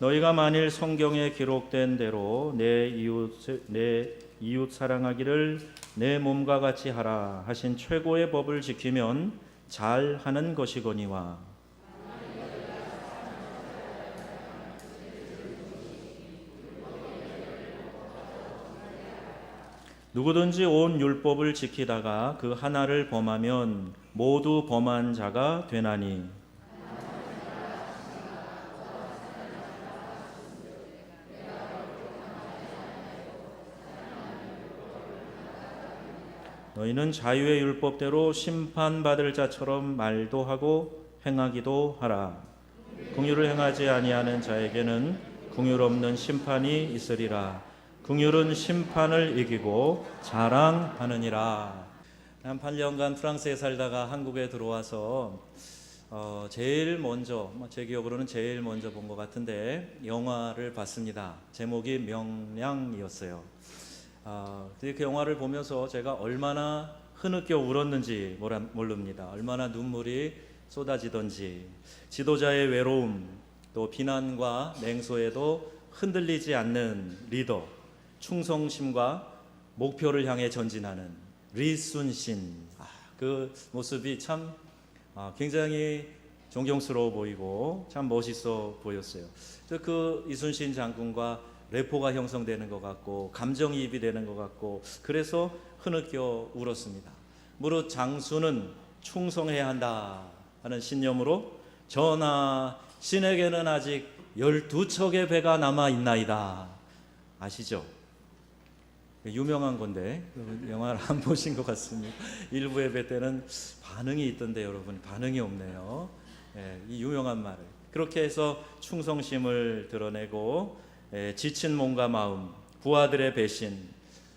너희가 만일 성경에 기록된 대로 내 이웃 사랑하기를 내 몸과 같이 하라 하신 최고의 법을 지키면 잘하는 것이거니와. 누구든지 온 율법을 지키다가 그 하나를 범하면 모두 범한 자가 되나니. 너희는 자유의 율법대로 심판받을 자처럼 말도 하고 행하기도 하라. 긍휼을 행하지 아니하는 자에게는 긍휼 없는 심판이 있으리라. 긍휼은 심판을 이기고 자랑하느니라. 한 8년간 프랑스에 살다가 한국에 들어와서 제일 먼저, 제 기억으로는 제일 먼저 본 것 같은데 영화를 봤습니다. 제목이 명량이었어요. 그 영화를 보면서 제가 얼마나 흐느껴 울었는지 모릅니다. 얼마나 눈물이 쏟아지던지. 지도자의 외로움, 또 비난과 냉소에도 흔들리지 않는 리더, 충성심과 목표를 향해 전진하는 리순신, 그 모습이 참 굉장히 존경스러워 보이고 참 멋있어 보였어요. 그 이순신 장군과 래포가 형성되는 것 같고 감정이입이 되는 것 같고 그래서 흐느껴 울었습니다. 무릇 장수는 충성해야 한다 하는 신념으로 전하 신에게는 아직 12척의 배가 남아있나이다. 아시죠? 유명한 건데 영화를 안 보신 것 같습니다. 일부 예배 때는 반응이 있던데 여러분 반응이 없네요. 이 유명한 말을 그렇게 해서 충성심을 드러내고 지친 몸과 마음, 부하들의 배신,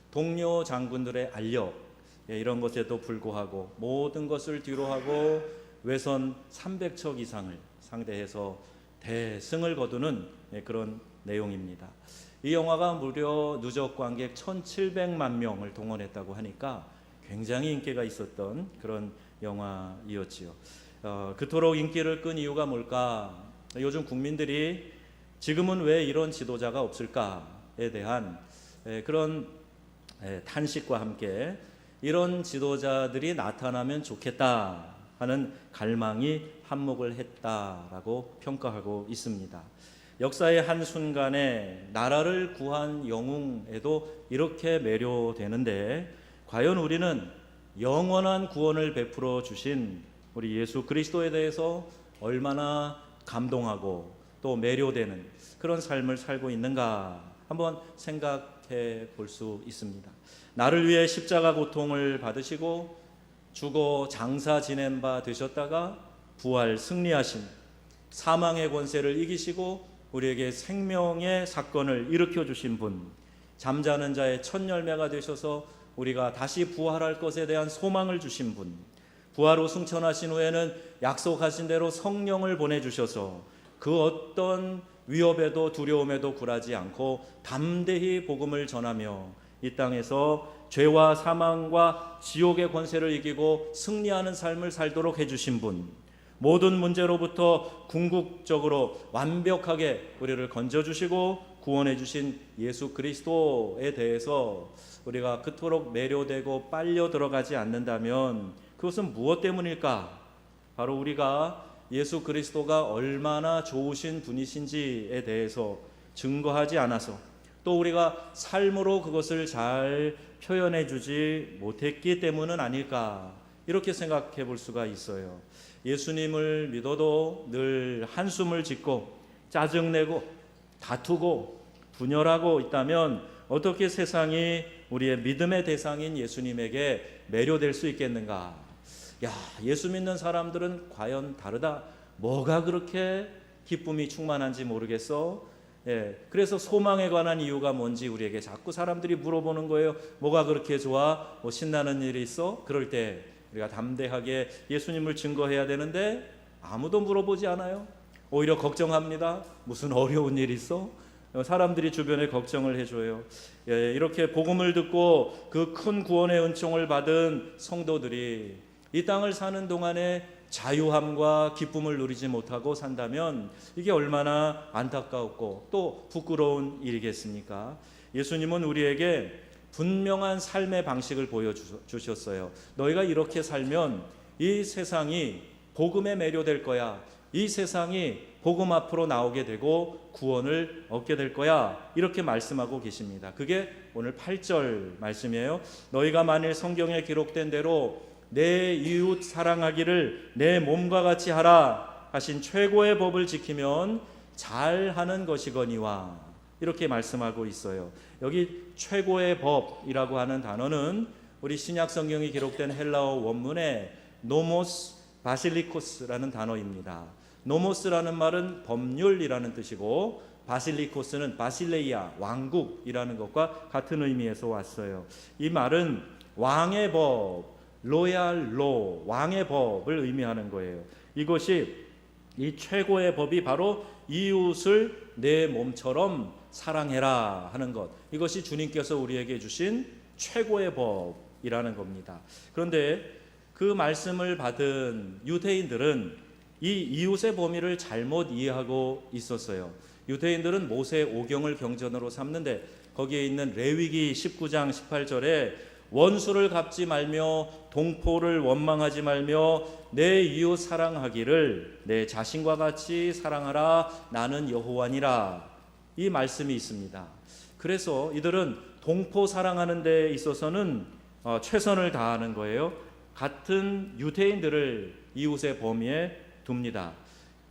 동료 장군들의 알력, 이런 것에도 불구하고 모든 것을 뒤로하고 외선 300척 이상을 상대해서 대승을 거두는 그런 내용입니다. 이 영화가 무려 누적 관객 1700만 명을 동원했다고 하니까 굉장히 인기가 있었던 그런 영화이었지요. 그토록 인기를 끈 이유가 뭘까? 요즘 국민들이 지금은 왜 이런 지도자가 없을까에 대한 그런 탄식과 함께 이런 지도자들이 나타나면 좋겠다 하는 갈망이 한몫을 했다라고 평가하고 있습니다. 역사의 한순간에 나라를 구한 영웅에도 이렇게 매료되는데 과연 우리는 영원한 구원을 베풀어 주신 우리 예수 그리스도에 대해서 얼마나 감동하고 또 매료되는 그런 삶을 살고 있는가 한번 생각해 볼 수 있습니다. 나를 위해 십자가 고통을 받으시고 죽어 장사 지낸 바 되셨다가 부활 승리하신 사망의 권세를 이기시고 우리에게 생명의 사건을 일으켜 주신 분, 잠자는 자의 첫 열매가 되셔서 우리가 다시 부활할 것에 대한 소망을 주신 분, 부활 후 승천하신 후에는 약속하신 대로 성령을 보내주셔서 그 어떤 위협에도 두려움에도 굴하지 않고 담대히 복음을 전하며 이 땅에서 죄와 사망과 지옥의 권세를 이기고 승리하는 삶을 살도록 해주신 분, 모든 문제로부터 궁극적으로 완벽하게 우리를 건져주시고 구원해 주신 예수 그리스도에 대해서 우리가 그토록 매료되고 빨려 들어가지 않는다면 그것은 무엇 때문일까? 바로 우리가 예수 그리스도가 얼마나 좋으신 분이신지에 대해서 증거하지 않아서 또 우리가 삶으로 그것을 잘 표현해 주지 못했기 때문은 아닐까 이렇게 생각해 볼 수가 있어요. 예수님을 믿어도 늘 한숨을 짓고 짜증내고 다투고 분열하고 있다면 어떻게 세상이 우리의 믿음의 대상인 예수님에게 매료될 수 있겠는가? 예수 믿는 사람들은 과연 다르다. 뭐가 그렇게 기쁨이 충만한지 모르겠어. 그래서 소망에 관한 이유가 뭔지 우리에게 자꾸 사람들이 물어보는 거예요. 뭐가 그렇게 좋아? 뭐 신나는 일이 있어? 그럴 때 우리가 담대하게 예수님을 증거해야 되는데 아무도 물어보지 않아요. 오히려 걱정합니다. 무슨 어려운 일 있어? 사람들이 주변에 걱정을 해줘요. 이렇게 복음을 듣고 그 큰 구원의 은총을 받은 성도들이 이 땅을 사는 동안에 자유함과 기쁨을 누리지 못하고 산다면 이게 얼마나 안타깝고 또 부끄러운 일이겠습니까? 예수님은 우리에게 분명한 삶의 방식을 보여주셨어요. 너희가 이렇게 살면 이 세상이 복음에 매료될 거야. 이 세상이 복음 앞으로 나오게 되고 구원을 얻게 될 거야. 이렇게 말씀하고 계십니다. 그게 오늘 8절 말씀이에요. 너희가 만일 성경에 기록된 대로 내 이웃 사랑하기를 내 몸과 같이 하라 하신 최고의 법을 지키면 잘하는 것이거니와, 이렇게 말씀하고 있어요. 여기 최고의 법이라고 하는 단어는 우리 신약 성경이 기록된 헬라어 원문에 노모스 바실리코스라는 단어입니다. 노모스라는 말은 법률이라는 뜻이고 바실리코스는 바실레이아, 왕국이라는 것과 같은 의미에서 왔어요. 이 말은 왕의 법, 로얄 로, 왕의 법을 의미하는 거예요. 이것이 이 최고의 법이 바로 이웃을 내 몸처럼 사랑해라 하는 것, 이것이 주님께서 우리에게 주신 최고의 법이라는 겁니다. 그런데 그 말씀을 받은 유대인들은 이 이웃의 범위를 잘못 이해하고 있었어요. 유대인들은 모세 오경을 경전으로 삼는데 거기에 있는 레위기 19장 18절에 원수를 갚지 말며 동포를 원망하지 말며 내 이웃 사랑하기를 내 자신과 같이 사랑하라 나는 여호와니라, 이 말씀이 있습니다. 그래서 이들은 동포 사랑하는 데 있어서는 최선을 다하는 거예요. 같은 유대인들을 이웃의 범위에 둡니다.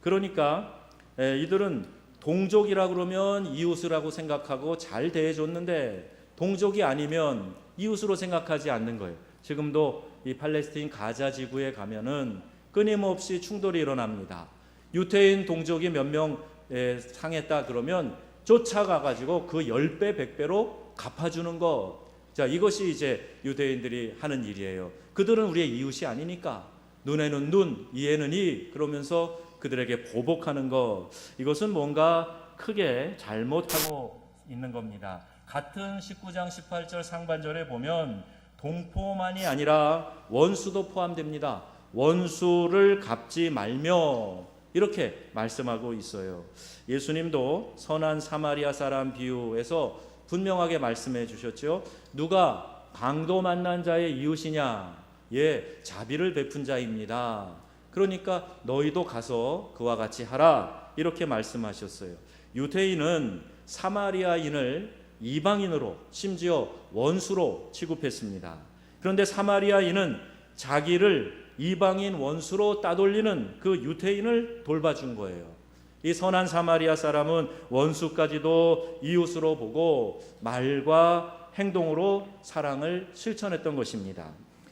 그러니까 이들은 동족이라 그러면 이웃이라고 생각하고 잘 대해줬는데 동족이 아니면 이웃으로 생각하지 않는 거예요. 지금도 이 팔레스타인 가자 지구에 가면은 끊임없이 충돌이 일어납니다. 유태인 동족이 몇 명 상했다 그러면 쫓아가가지고 그 10배, 100배로 갚아주는 것. 자, 이것이 이제 유대인들이 하는 일이에요. 그들은 우리의 이웃이 아니니까 눈에는 눈, 이에는 이, 그러면서 그들에게 보복하는 것. 이것은 뭔가 크게 잘못하고 있는 겁니다. 같은 19장 18절 상반절에 보면 동포만이 아니라 원수도 포함됩니다. 원수를 갚지 말며, 이렇게 말씀하고 있어요. 예수님도 선한 사마리아 사람 비유에서 분명하게 말씀해 주셨죠. 누가 강도 만난 자의 이웃이냐? 예, 자비를 베푼 자입니다. 그러니까 너희도 가서 그와 같이 하라, 이렇게 말씀하셨어요. 유대인은 사마리아인을 이방인으로, 심지어 원수로 취급했습니다. 그런데 사마리아인은 자기를 이방인 원수로 따돌리는 그 유대인을 돌봐준 거예요. 이 선한 사마리아 사람은 원수까지도 이웃으로 보고 말과 행동으로 사랑을 실천했던 것입니다.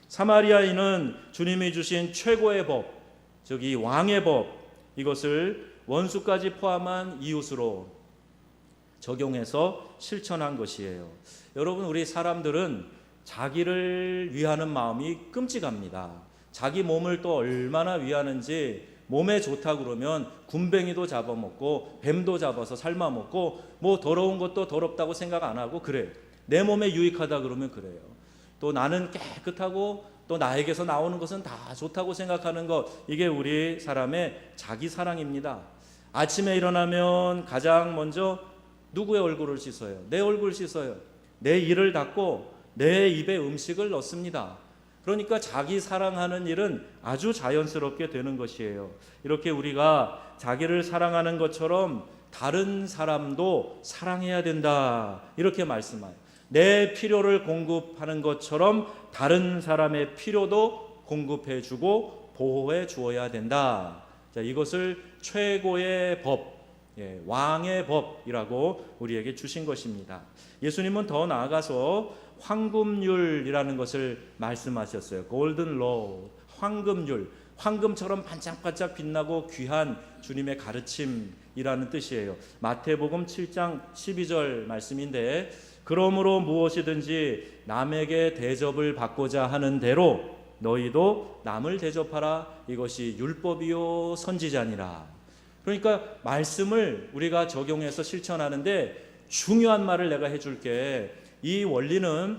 사마리아인은 주님이 주신 최고의 법, 즉 이 왕의 법, 이것을 원수까지 포함한 이웃으로 적용해서 실천한 것이에요. 여러분, 우리 사람들은 자기를 위하는 마음이 끔찍합니다. 자기 몸을 또 얼마나 위하는지, 몸에 좋다 그러면 군뱅이도 잡아먹고 뱀도 잡아서 삶아먹고 뭐 더러운 것도 더럽다고 생각 안 하고 그래요. 내 몸에 유익하다 그러면 그래요. 또 나는 깨끗하고 또 나에게서 나오는 것은 다 좋다고 생각하는 것, 이게 우리 사람의 자기 사랑입니다. 아침에 일어나면 가장 먼저 누구의 얼굴을 씻어요? 내 얼굴 씻어요. 내 이를 닦고 내 입에 음식을 넣습니다. 그러니까 자기 사랑하는 일은 아주 자연스럽게 되는 것이에요. 이렇게 우리가 자기를 사랑하는 것처럼 다른 사람도 사랑해야 된다, 이렇게 말씀해요. 내 필요를 공급하는 것처럼 다른 사람의 필요도 공급해주고 보호해 주어야 된다. 자, 이것을 최고의 법, 왕의 법이라고 우리에게 주신 것입니다. 예수님은 더 나아가서 황금률이라는 것을 말씀하셨어요. 골든 로우, 황금률, 황금처럼 반짝반짝 빛나고 귀한 주님의 가르침이라는 뜻이에요. 마태복음 7장 12절 말씀인데, 그러므로 무엇이든지 남에게 대접을 받고자 하는 대로 너희도 남을 대접하라. 이것이 율법이요 선지자니라. 그러니까 말씀을 우리가 적용해서 실천하는데 중요한 말을 내가 해줄게. 이 원리는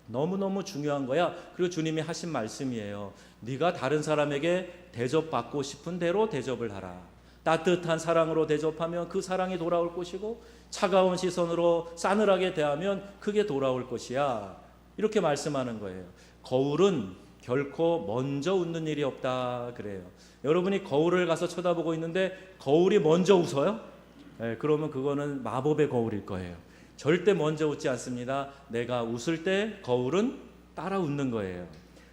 너무너무 중요한 거야. 그리고 주님이 하신 말씀이에요. 네가 다른 사람에게 대접받고 싶은 대로 대접을 하라. 따뜻한 사랑으로 대접하면 그 사랑이 돌아올 것이고, 차가운 시선으로 싸늘하게 대하면 그게 돌아올 것이야. 이렇게 말씀하는 거예요. 거울은 결코 먼저 웃는 일이 없다 그래요. 여러분이 거울을 가서 쳐다보고 있는데 거울이 먼저 웃어요? 네, 그러면 그거는 마법의 거울일 거예요. 절대 먼저 웃지 않습니다. 내가 웃을 때 거울은 따라 웃는 거예요.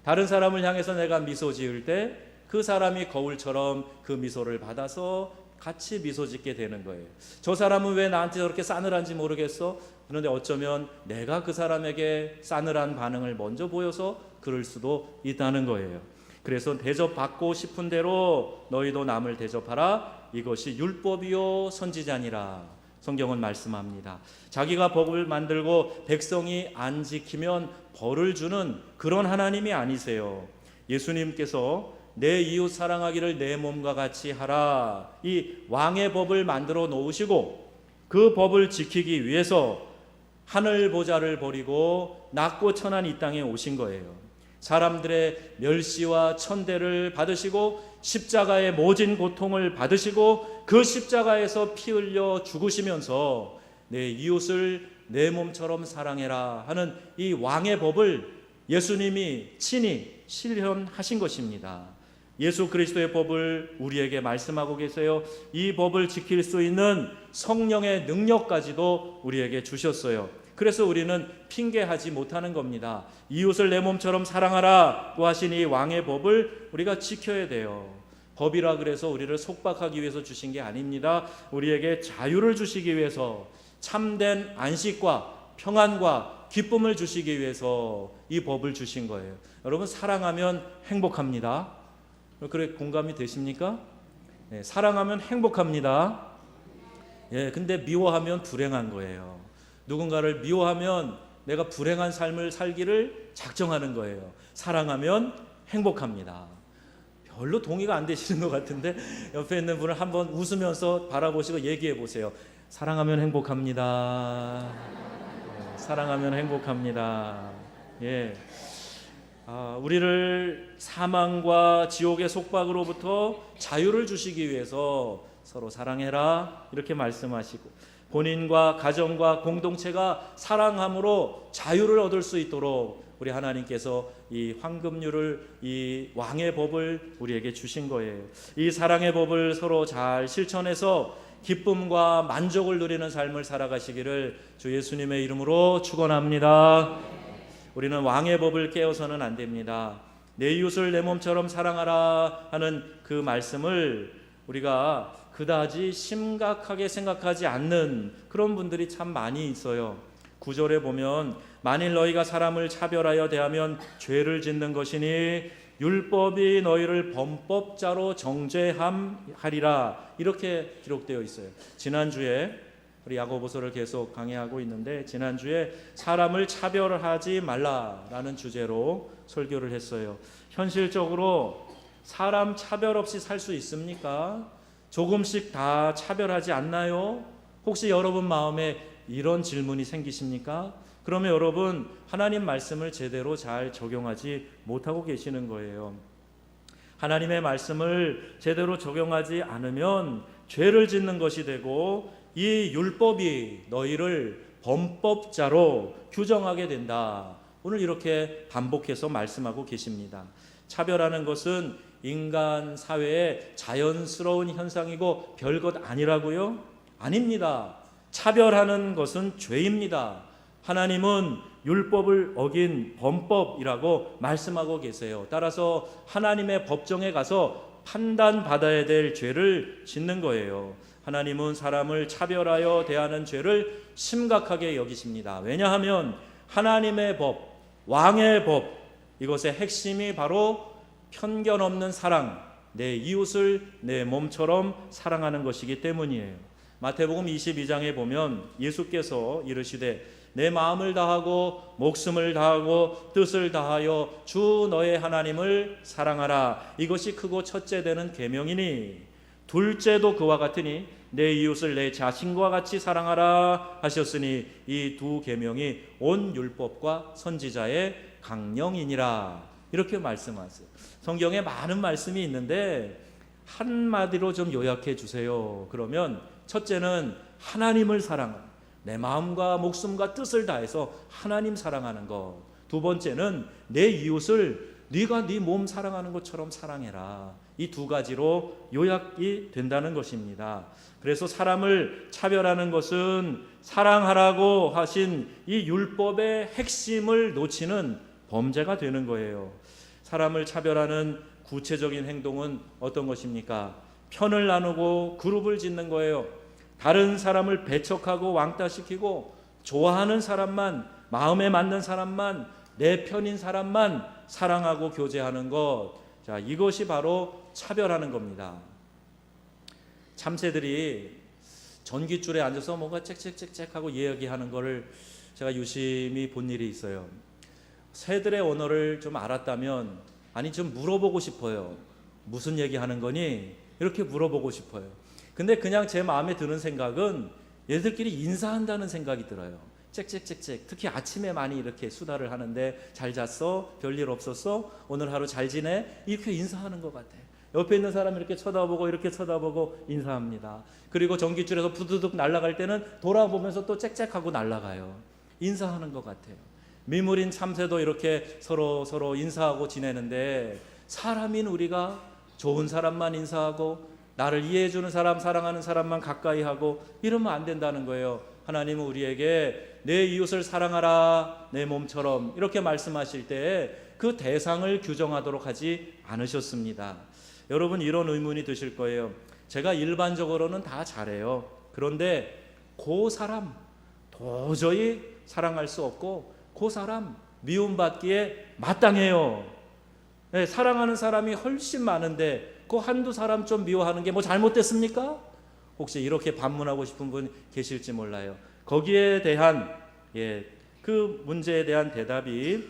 다른 사람을 향해서 내가 미소 지을 때 그 사람이 거울처럼 그 미소를 받아서 같이 미소 짓게 되는 거예요. 저 사람은 왜 나한테 저렇게 싸늘한지 모르겠어? 그런데 어쩌면 내가 그 사람에게 싸늘한 반응을 먼저 보여서 그럴 수도 있다는 거예요. 그래서 대접받고 싶은 대로 너희도 남을 대접하라. 이것이 율법이요 선지자니라. 성경은 말씀합니다. 자기가 법을 만들고 백성이 안 지키면 벌을 주는 그런 하나님이 아니세요. 예수님께서 내 이웃 사랑하기를 내 몸과 같이 하라. 이 왕의 법을 만들어 놓으시고 그 법을 지키기 위해서 하늘 보좌를 버리고 낮고 천한 이 땅에 오신 거예요. 사람들의 멸시와 천대를 받으시고 십자가의 모진 고통을 받으시고 그 십자가에서 피 흘려 죽으시면서 내 이웃을 내 몸처럼 사랑해라 하는 이 왕의 법을 예수님이 친히 실현하신 것입니다. 예수 그리스도의 법을 우리에게 말씀하고 계세요. 이 법을 지킬 수 있는 성령의 능력까지도 우리에게 주셨어요. 그래서 우리는 핑계하지 못하는 겁니다. 이웃을 내 몸처럼 사랑하라고 하신 이 왕의 법을 우리가 지켜야 돼요. 법이라 그래서 우리를 속박하기 위해서 주신 게 아닙니다. 우리에게 자유를 주시기 위해서, 참된 안식과 평안과 기쁨을 주시기 위해서 이 법을 주신 거예요. 여러분, 사랑하면 행복합니다. 그래, 공감이 되십니까? 네, 사랑하면 행복합니다. 예, 근데 미워하면 불행한 거예요. 누군가를 미워하면 내가 불행한 삶을 살기를 작정하는 거예요. 사랑하면 행복합니다. 별로 동의가 안 되시는 것 같은데 옆에 있는 분을 한번 웃으면서 바라보시고 얘기해 보세요. 사랑하면 행복합니다. 예, 사랑하면 행복합니다. 예. 우리를 사망과 지옥의 속박으로부터 자유를 주시기 위해서 서로 사랑해라 이렇게 말씀하시고, 본인과 가정과 공동체가 사랑함으로 자유를 얻을 수 있도록 우리 하나님께서 이 황금률을, 이 왕의 법을 우리에게 주신 거예요. 이 사랑의 법을 서로 잘 실천해서 기쁨과 만족을 누리는 삶을 살아가시기를 주 예수님의 이름으로 축원합니다. 우리는 왕의 법을 깨어서는 안 됩니다. 내 이웃을 내 몸처럼 사랑하라 하는 그 말씀을 우리가 그다지 심각하게 생각하지 않는 그런 분들이 참 많이 있어요. 9절에 보면 만일 너희가 사람을 차별하여 대하면 죄를 짓는 것이니 율법이 너희를 범법자로 정죄하리라 이렇게 기록되어 있어요. 지난주에 우리 야고보서를 계속 강의하고 있는데 지난주에 사람을 차별하지 말라라는 주제로 설교를 했어요. 현실적으로 사람 차별 없이 살 수 있습니까? 조금씩 다 차별하지 않나요? 혹시 여러분 마음에 이런 질문이 생기십니까? 그러면 여러분 하나님 말씀을 제대로 잘 적용하지 못하고 계시는 거예요. 하나님의 말씀을 제대로 적용하지 않으면 죄를 짓는 것이 되고 이 율법이 너희를 범법자로 규정하게 된다. 오늘 이렇게 반복해서 말씀하고 계십니다. 차별하는 것은 인간 사회의 자연스러운 현상이고 별것 아니라고요? 아닙니다. 차별하는 것은 죄입니다. 하나님은 율법을 어긴 범법이라고 말씀하고 계세요. 따라서 하나님의 법정에 가서 판단받아야 될 죄를 짓는 거예요. 하나님은 사람을 차별하여 대하는 죄를 심각하게 여기십니다. 왜냐하면 하나님의 법, 왕의 법, 이것의 핵심이 바로 편견 없는 사랑, 내 이웃을 내 몸처럼 사랑하는 것이기 때문이에요. 마태복음 22장에 보면 예수께서 이르시되 내 마음을 다하고 목숨을 다하고 뜻을 다하여 주 너의 하나님을 사랑하라. 이것이 크고 첫째 되는 계명이니 둘째도 그와 같으니 내 이웃을 내 자신과 같이 사랑하라 하셨으니 이 두 계명이 온 율법과 선지자의 강령이니라. 이렇게 말씀하세요. 성경에 많은 말씀이 있는데 한마디로 좀 요약해 주세요. 그러면 첫째는 하나님을 사랑하는, 내 마음과 목숨과 뜻을 다해서 하나님 사랑하는 것. 두 번째는 내 이웃을 네가 네 몸 사랑하는 것처럼 사랑해라. 이 두 가지로 요약이 된다는 것입니다. 그래서 사람을 차별하는 것은 사랑하라고 하신 이 율법의 핵심을 놓치는 범죄가 되는 거예요. 사람을 차별하는 구체적인 행동은 어떤 것입니까? 편을 나누고 그룹을 짓는 거예요. 다른 사람을 배척하고 왕따시키고 좋아하는 사람만, 마음에 맞는 사람만, 내 편인 사람만 사랑하고 교제하는 것. 자, 이것이 바로 차별하는 겁니다. 참새들이 전깃줄에 앉아서 뭔가 짹짹짹짹 하고 이야기하는 거를 제가 유심히 본 일이 있어요. 새들의 언어를 좀 알았다면, 아니 좀 물어보고 싶어요. 무슨 얘기하는 거니? 이렇게 물어보고 싶어요. 근데 그냥 제 마음에 드는 생각은 얘들끼리 인사한다는 생각이 들어요. 짹짹짹짹. 특히 아침에 많이 이렇게 수다를 하는데 잘 잤어? 별일 없었어? 오늘 하루 잘 지내? 이렇게 인사하는 것 같아요. 옆에 있는 사람 이렇게 쳐다보고 이렇게 쳐다보고 인사합니다. 그리고 전깃줄에서 부두둑 날아갈 때는 돌아보면서 또 짹짹하고 날아가요. 인사하는 것 같아요. 미물인 참새도 이렇게 서로 인사하고 지내는데, 사람인 우리가 좋은 사람만 인사하고 나를 이해해주는 사람, 사랑하는 사람만 가까이 하고 이러면 안 된다는 거예요. 하나님은 우리에게 내 이웃을 사랑하라 내 몸처럼 이렇게 말씀하실 때 그 대상을 규정하도록 하지 않으셨습니다. 여러분, 이런 의문이 드실 거예요. 제가 일반적으로는 다 잘해요. 그런데 그 사람 도저히 사랑할 수 없고 그 사람 미움받기에 마땅해요. 네, 사랑하는 사람이 훨씬 많은데 그 한두 사람 좀 미워하는 게 뭐 잘못됐습니까? 혹시 이렇게 반문하고 싶은 분 계실지 몰라요. 거기에 대한 그 문제에 대한 대답이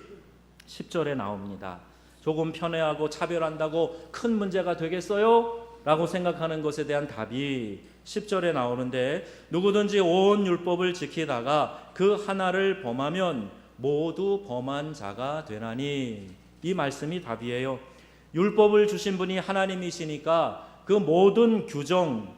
10절에 나옵니다. 조금 편애하고 차별한다고 큰 문제가 되겠어요? 라고 생각하는 것에 대한 답이 10절에 나오는데, 누구든지 온 율법을 지키다가 그 하나를 범하면 모두 범한 자가 되나니. 이 말씀이 답이에요. 율법을 주신 분이 하나님이시니까 그 모든 규정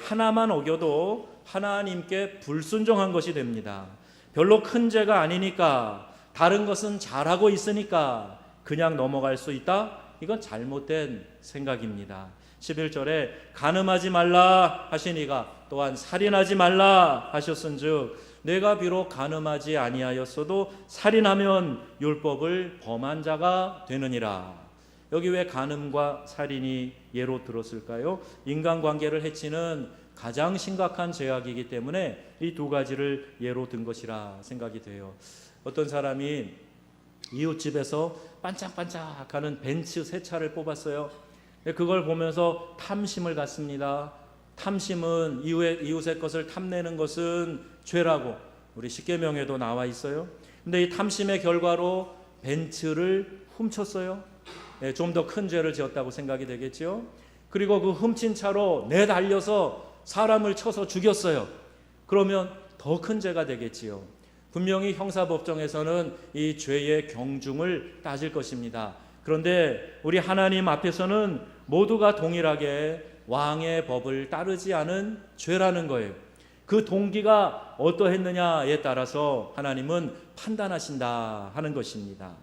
하나만 어겨도 하나님께 불순종한 것이 됩니다. 별로 큰 죄가 아니니까, 다른 것은 잘하고 있으니까 그냥 넘어갈 수 있다? 이건 잘못된 생각입니다. 11절에 간음하지 말라 하시니가 또한 살인하지 말라 하셨은즉, 내가 비록 간음하지 아니하였어도 살인하면 율법을 범한 자가 되느니라. 여기 왜 간음과 살인이 예로 들었을까요? 인간관계를 해치는 가장 심각한 죄악이기 때문에 이 두 가지를 예로 든 것이라 생각이 돼요. 어떤 사람이 이웃집에서 반짝반짝하는 벤츠 새 차를 뽑았어요. 그걸 보면서 탐심을 갖습니다. 탐심은 이웃의 것을 탐내는 것은 죄라고 우리 십계명에도 나와 있어요. 근데 이 탐심의 결과로 벤츠를 훔쳤어요. 좀 더 큰 죄를 지었다고 생각이 되겠죠. 그리고 그 훔친 차로 내달려서 사람을 쳐서 죽였어요. 그러면 더 큰 죄가 되겠지요. 분명히 형사법정에서는 이 죄의 경중을 따질 것입니다. 그런데 우리 하나님 앞에서는 모두가 동일하게 왕의 법을 따르지 않은 죄라는 거예요. 그 동기가 어떠했느냐에 따라서 하나님은 판단하신다 하는 것입니다.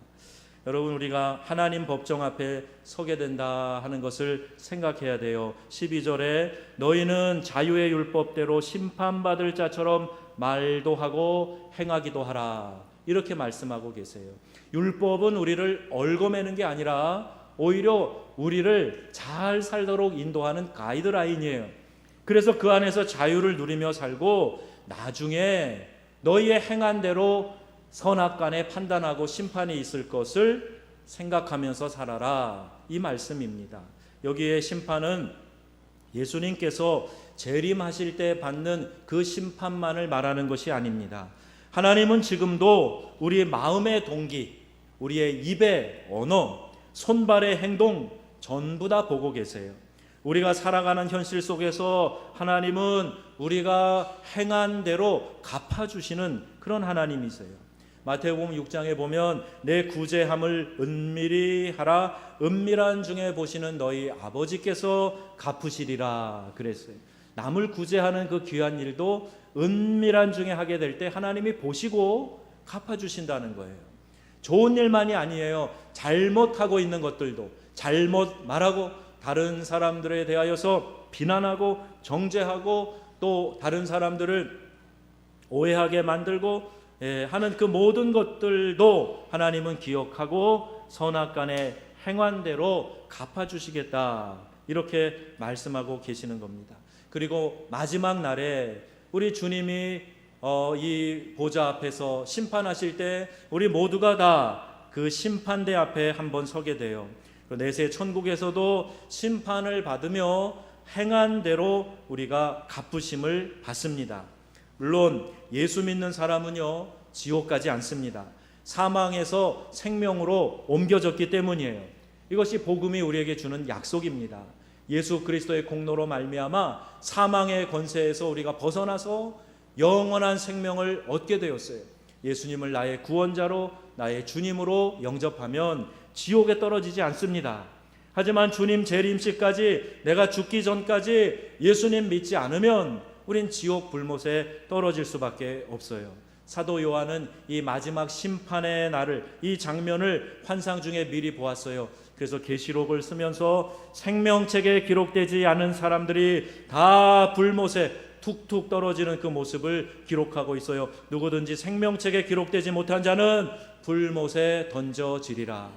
여러분, 우리가 하나님 법정 앞에 서게 된다 하는 것을 생각해야 돼요. 12절에 너희는 자유의 율법대로 심판받을 자처럼 말도 하고 행하기도 하라, 이렇게 말씀하고 계세요. 율법은 우리를 얽어매는 게 아니라 오히려 우리를 잘 살도록 인도하는 가이드라인이에요. 그래서 그 안에서 자유를 누리며 살고 나중에 너희의 행한 대로 선악간에 판단하고 심판이 있을 것을 생각하면서 살아라, 이 말씀입니다. 여기에 심판은 예수님께서 재림하실 때 받는 그 심판만을 말하는 것이 아닙니다. 하나님은 지금도 우리의 마음의 동기, 우리의 입의 언어, 손발의 행동 전부 다 보고 계세요. 우리가 살아가는 현실 속에서 하나님은 우리가 행한 대로 갚아주시는 그런 하나님이세요. 마태복음 6장에 보면 내 구제함을 은밀히 하라, 은밀한 중에 보시는 너희 아버지께서 갚으시리라 그랬어요. 남을 구제하는 그 귀한 일도 은밀한 중에 하게 될 때 하나님이 보시고 갚아주신다는 거예요. 좋은 일만이 아니에요. 잘못하고 있는 것들도, 잘못 말하고 다른 사람들에 대하여서 비난하고 정죄하고 또 다른 사람들을 오해하게 만들고 하는 그 모든 것들도 하나님은 기억하고 선악간의 행한대로 갚아주시겠다, 이렇게 말씀하고 계시는 겁니다. 그리고 마지막 날에 우리 주님이 이 보좌 앞에서 심판하실 때 우리 모두가 다 그 심판대 앞에 한번 서게 돼요. 내세 천국에서도 심판을 받으며 행한 대로 우리가 갚으심을 받습니다. 물론 예수 믿는 사람은요, 지옥 가지 않습니다. 사망에서 생명으로 옮겨졌기 때문이에요. 이것이 복음이 우리에게 주는 약속입니다. 예수 그리스도의 공로로 말미암아 사망의 권세에서 우리가 벗어나서 영원한 생명을 얻게 되었어요. 예수님을 나의 구원자로, 나의 주님으로 영접하면 지옥에 떨어지지 않습니다. 하지만 주님 재림시까지, 내가 죽기 전까지 예수님 믿지 않으면 우린 지옥 불못에 떨어질 수밖에 없어요. 사도 요한은 이 마지막 심판의 날을, 이 장면을 환상 중에 미리 보았어요. 그래서 계시록을 쓰면서 생명책에 기록되지 않은 사람들이 다 불못에 툭툭 떨어지는 그 모습을 기록하고 있어요. 누구든지 생명책에 기록되지 못한 자는 불못에 던져지리라.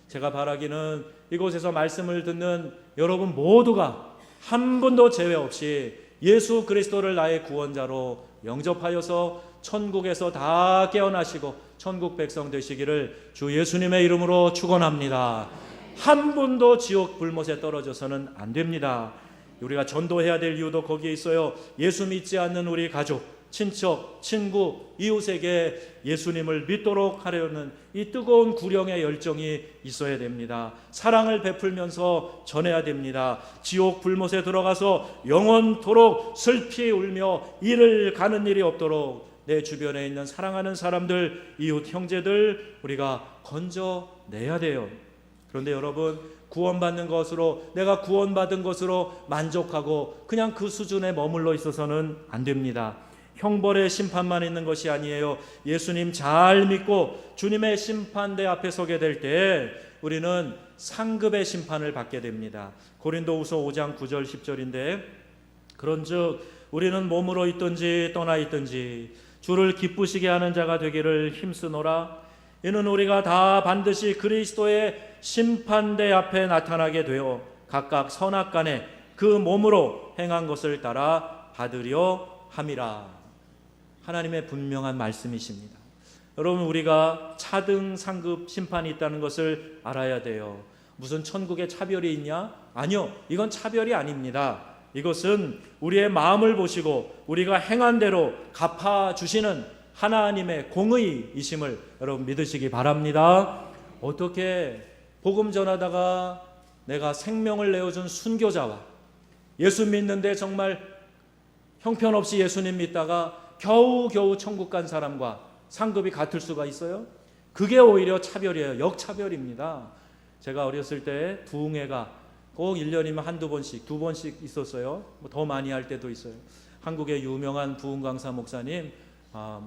제가 바라기는 이곳에서 말씀을 듣는 여러분 모두가 한 분도 제외 없이 예수 그리스도를 나의 구원자로 영접하여서 천국에서 다 깨어나시고 천국 백성 되시기를 주 예수님의 이름으로 축원합니다. 한 분도 지옥 불못에 떨어져서는 안 됩니다. 우리가 전도해야 될 이유도 거기에 있어요. 예수 믿지 않는 우리 가족, 친척, 친구, 이웃에게 예수님을 믿도록 하려는 이 뜨거운 구령의 열정이 있어야 됩니다. 사랑을 베풀면서 전해야 됩니다. 지옥 불못에 들어가서 영원토록 슬피 울며 이를 가는 일이 없도록 내 주변에 있는 사랑하는 사람들, 이웃 형제들 우리가 건져내야 돼요. 그런데 여러분, 구원받는 것으로, 내가 구원받은 것으로 만족하고 그냥 그 수준에 머물러 있어서는 안 됩니다. 형벌의 심판만 있는 것이 아니에요. 예수님 잘 믿고 주님의 심판대 앞에 서게 될 때 우리는 상급의 심판을 받게 됩니다. 고린도후서 5장 9절 10절인데, 그런즉 우리는 몸으로 있든지 떠나 있든지 주를 기쁘시게 하는 자가 되기를 힘쓰노라. 이는 우리가 다 반드시 그리스도의 심판대 앞에 나타나게 되어 각각 선악간에 그 몸으로 행한 것을 따라 받으려 함이라. 하나님의 분명한 말씀이십니다. 여러분, 우리가 차등 상급 심판이 있다는 것을 알아야 돼요. 무슨 천국에 차별이 있냐? 아니요, 이건 차별이 아닙니다. 이것은 우리의 마음을 보시고 우리가 행한 대로 갚아주시는 하나님의 공의이심을 여러분 믿으시기 바랍니다. 어떻게 복음 전하다가 내가 생명을 내어준 순교자와 예수 믿는데 정말 형편없이 예수님 믿다가 겨우겨우 천국 간 사람과 상급이 같을 수가 있어요? 그게 오히려 차별이에요. 역차별입니다. 제가 어렸을 때 부흥회가 꼭 1년이면 한두 번씩, 두 번씩 있었어요. 더 많이 할 때도 있어요. 한국의 유명한 부흥 강사 목사님,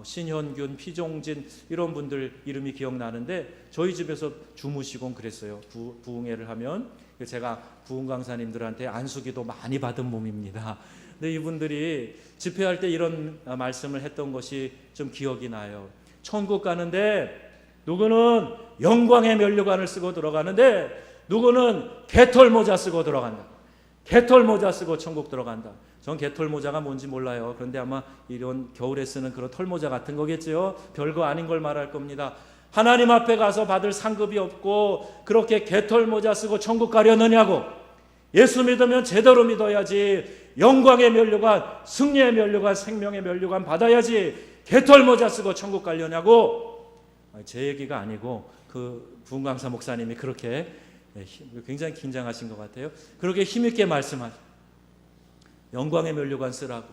신현균, 피종진 이런 분들 이름이 기억나는데 저희 집에서 주무시곤 그랬어요. 부흥회를 하면. 제가 부흥 강사님들한테 안수기도 많이 받은 몸입니다. 근데 이분들이 집회할 때 이런 말씀을 했던 것이 좀 기억이 나요. 천국 가는데 누구는 영광의 면류관을 쓰고 들어가는데 누구는 개털 모자 쓰고 들어간다. 개털 모자 쓰고 천국 들어간다. 전 개털 모자가 뭔지 몰라요. 그런데 아마 이런 겨울에 쓰는 그런 털 모자 같은 거겠죠. 별거 아닌 걸 말할 겁니다. 하나님 앞에 가서 받을 상급이 없고 그렇게 개털 모자 쓰고 천국 가려느냐고. 예수 믿으면 제대로 믿어야지. 영광의 면류관, 승리의 면류관, 생명의 면류관 받아야지. 개털 모자 쓰고 천국 가려냐고. 제 얘기가 아니고 그 부흥강사 목사님이 그렇게 굉장히 긴장하신 것 같아요. 그렇게 힘있게 말씀하시고 영광의 면류관 쓰라고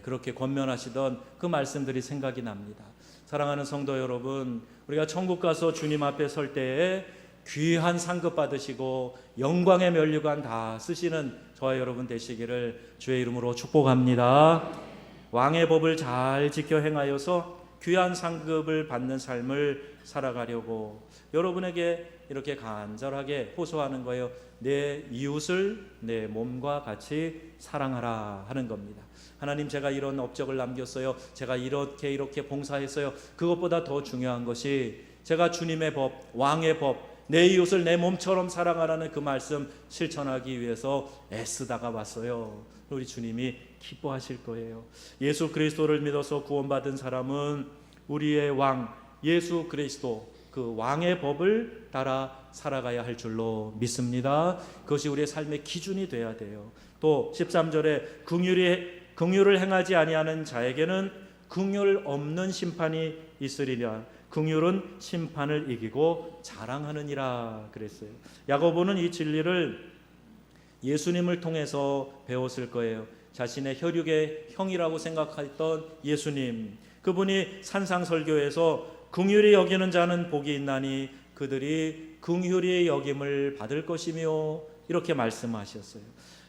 그렇게 권면하시던 그 말씀들이 생각이 납니다. 사랑하는 성도 여러분, 우리가 천국 가서 주님 앞에 설 때에 귀한 상급 받으시고 영광의 면류관 다 쓰시는 저와 여러분 되시기를 주의 이름으로 축복합니다. 왕의 법을 잘 지켜 행하여서 귀한 상급을 받는 삶을 살아가려고 여러분에게 이렇게 간절하게 호소하는 거예요. 내 이웃을 내 몸과 같이 사랑하라 하는 겁니다. 하나님, 제가 이런 업적을 남겼어요. 제가 이렇게 봉사했어요. 그것보다 더 중요한 것이 제가 주님의 법, 왕의 법, 내 이웃을 내 몸처럼 사랑하라는 그 말씀 실천하기 위해서 애쓰다가 왔어요. 우리 주님이 기뻐하실 거예요. 예수 그리스도를 믿어서 구원받은 사람은 우리의 왕 예수 그리스도 그 왕의 법을 따라 살아가야 할 줄로 믿습니다. 그것이 우리의 삶의 기준이 돼야 돼요. 또 13절에 긍휼을 행하지 아니하는 자에게는 긍휼 없는 심판이 있으리라. 긍휼은 심판을 이기고 자랑하느니라 그랬어요. 야고보는 이 진리를 예수님을 통해서 배웠을 거예요. 자신의 혈육의 형이라고 생각했던 예수님, 그분이 산상설교에서 긍휼히 여기는 자는 복이 있나니 그들이 긍휼히 여김을 받을 것이며 이렇게 말씀하셨어요.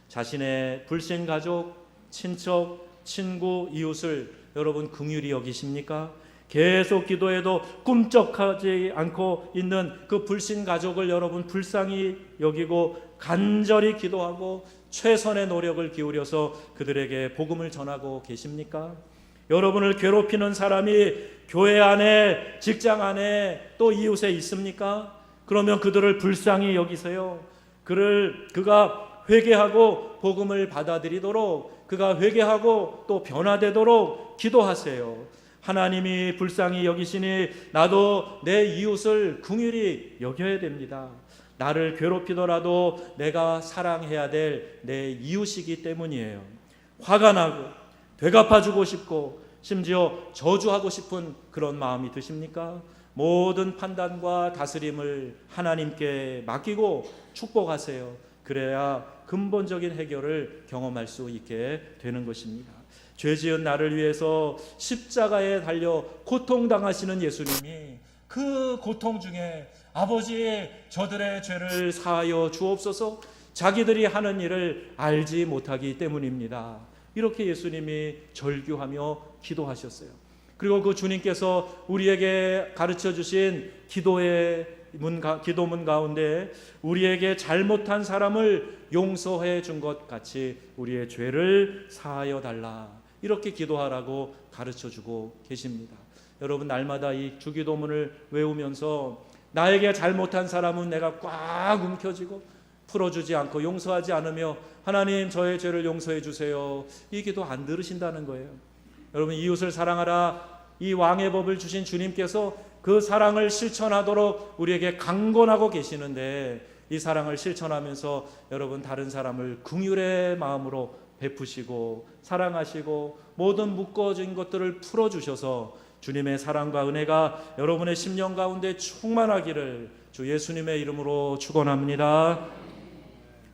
자신의 불신 가족, 친척, 친구, 이웃을 여러분 긍휼히 여기십니까? 계속 기도해도 꿈쩍하지 않고 있는 그 불신 가족을 여러분 불쌍히 여기고 간절히 기도하고 최선의 노력을 기울여서 그들에게 복음을 전하고 계십니까? 여러분을 괴롭히는 사람이 교회 안에, 직장 안에, 또 이웃에 있습니까? 그러면 그들을 불쌍히 여기세요. 그가 회개하고 복음을 받아들이도록, 그가 회개하고 또 변화되도록 기도하세요. 하나님이 불쌍히 여기시니 나도 내 이웃을 긍휼히 여겨야 됩니다. 나를 괴롭히더라도 내가 사랑해야 될 내 이웃이기 때문이에요. 화가 나고 되갚아주고 싶고 심지어 저주하고 싶은 그런 마음이 드십니까? 모든 판단과 다스림을 하나님께 맡기고 축복하세요. 그래야 근본적인 해결을 경험할 수 있게 되는 것입니다. 죄지은 나를 위해서 십자가에 달려 고통당하시는 예수님이 그 고통 중에 아버지, 저들의 죄를 사하여 주옵소서, 자기들이 하는 일을 알지 못하기 때문입니다. 이렇게 예수님이 절규하며 기도하셨어요. 그리고 그 주님께서 우리에게 가르쳐 주신 기도문 가운데 우리에게 잘못한 사람을 용서해 준 것 같이 우리의 죄를 사하여 달라, 이렇게 기도하라고 가르쳐 주고 계십니다. 여러분, 날마다 이 주기도문을 외우면서 나에게 잘못한 사람은 내가 꽉 움켜쥐고 풀어주지 않고 용서하지 않으며 하나님 저의 죄를 용서해 주세요, 이 기도 안 들으신다는 거예요. 여러분, 이웃을 사랑하라, 이 왕의 법을 주신 주님께서 그 사랑을 실천하도록 우리에게 강권하고 계시는데, 이 사랑을 실천하면서 여러분 다른 사람을 긍휼의 마음으로 베푸시고 사랑하시고 모든 묶어진 것들을 풀어주셔서 주님의 사랑과 은혜가 여러분의 심령 가운데 충만하기를 주 예수님의 이름으로 축원합니다.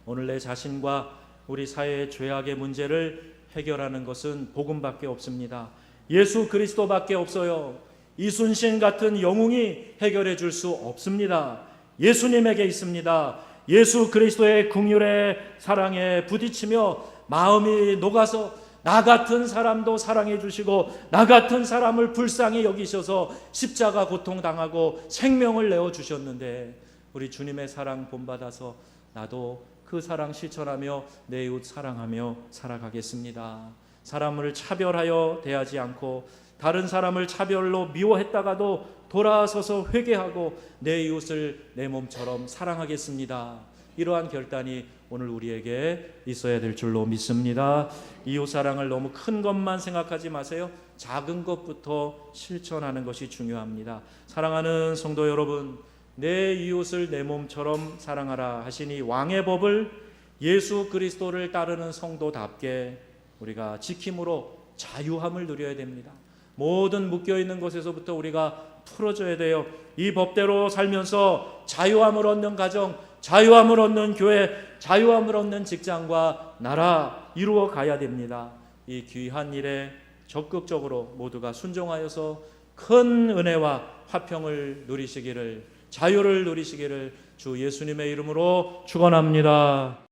오늘 내 자신과 우리 사회의 죄악의 문제를 해결하는 것은 복음밖에 없습니다. 예수 그리스도밖에 없어요. 이순신 같은 영웅이 해결해 줄 수 없습니다. 예수님에게 있습니다. 예수 그리스도의 긍휼의 사랑에 부딪히며 마음이 녹아서 나 같은 사람도 사랑해 주시고 나 같은 사람을 불쌍히 여기셔서 십자가 고통당하고 생명을 내어주셨는데, 우리 주님의 사랑 본받아서 나도 그 사랑 실천하며 내 이웃 사랑하며 살아가겠습니다. 사람을 차별하여 대하지 않고 다른 사람을 차별로 미워했다가도 돌아서서 회개하고 내 이웃을 내 몸처럼 사랑하겠습니다. 이러한 결단이 오늘 우리에게 있어야 될 줄로 믿습니다. 이웃 사랑을 너무 큰 것만 생각하지 마세요. 작은 것부터 실천하는 것이 중요합니다. 사랑하는 성도 여러분, 내 이웃을 내 몸처럼 사랑하라 하시니 왕의 법을 예수 그리스도를 따르는 성도답게 우리가 지킴으로 자유함을 누려야 됩니다. 모든 묶여있는 것에서부터 우리가 풀어져야 돼요. 이 법대로 살면서 자유함을 얻는 가정, 자유함을 얻는 교회, 자유함을 얻는 직장과 나라 이루어 가야 됩니다. 이 귀한 일에 적극적으로 모두가 순종하여서 큰 은혜와 화평을 누리시기를, 자유를 누리시기를 주 예수님의 이름으로 축원합니다.